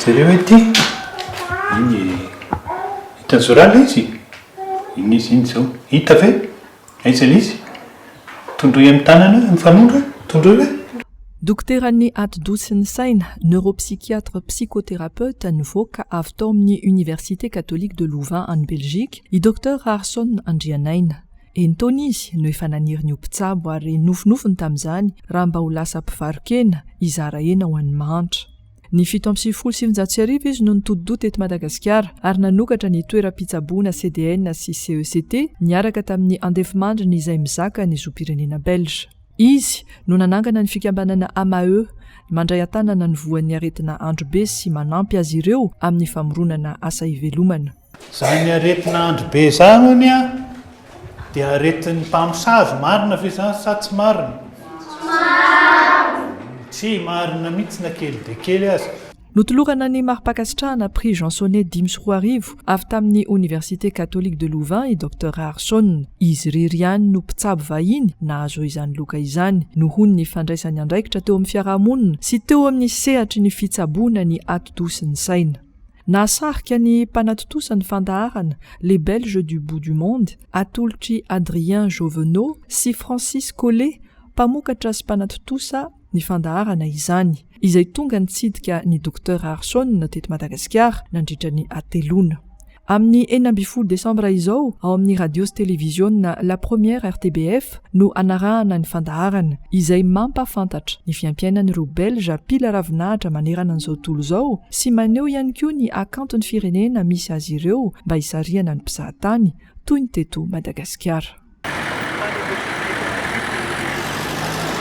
Zareo hoe ty iny hitany zorala izy iny izy iny zao hita ve aiza izy tondroy amin'ny tanana mifanondra tondroy hoe Dokotera ny Atodosiny Saina, neuropsychiatre psychothérapeute nivoaka avy tao amin'ny Université catholique de Louvain en Belgique, i Dr Harson Andrianaina. Entony izy no efa naniry ny mpitsabo ary nofinofiny tamin'izany raha mba ho lasa mpivarokena izara hena ho an'ny mantra. Ny 7/7 izy no nitodi-doha teto Madagasikara ary nanokatra ny toeram-pitsaboana CDN sy CECT niaraka tamin'ny andefimandriny izay mizaka ny zom-pirenena Belge. Izy no nanangana ny fikambanana AMAE mandray an-tanana ny voan'ny aretina andro be sy manampy azy ireo amin'ny famoronana asa ivelomana. Zany aretina andro be zany dia aretin'ny mpamosavy marina ve zany sa tsy marina? Tsy marina mihitsy na kely dia kely azy. Notolorana ny marim-pakasitrahana prix Jansonnet 10 avy tamin'ny Université catholique de Louvain i Dr Harson. Izy irery ihany no mpitsabo vahiny nahazo izany loka izany nohony ny fandraisany andraikitra teo amin'ny fiarahamonina sy teo amin'ny sehatry ny fitsaboana ny Atodosiny Saina. Nahasarika ny mpanatotosa ny fandaharana les Belges du bout du monde, atolotry Adrien Jovenot sy Francis Collet, mpamokatra sy mpanatotosa ny fandaharana izany, izay tonga nitsidika ny Dr Harson teto Madagasikara nandritra ny atelona. Amin'ny 4 Desambra izao, ao amin'ny radio sy télévision La Première RTBF no anarahana ny fandaharana, izay mampafantatra ny fiampiainan'ireo Belge pila ravinahitra manerana an'izao tontolo izao sy maneho ihany koa ny hakanton'ny firenena misy azy ireo mba hisarihana ny mpizahatany toy ny teto Madagasikara.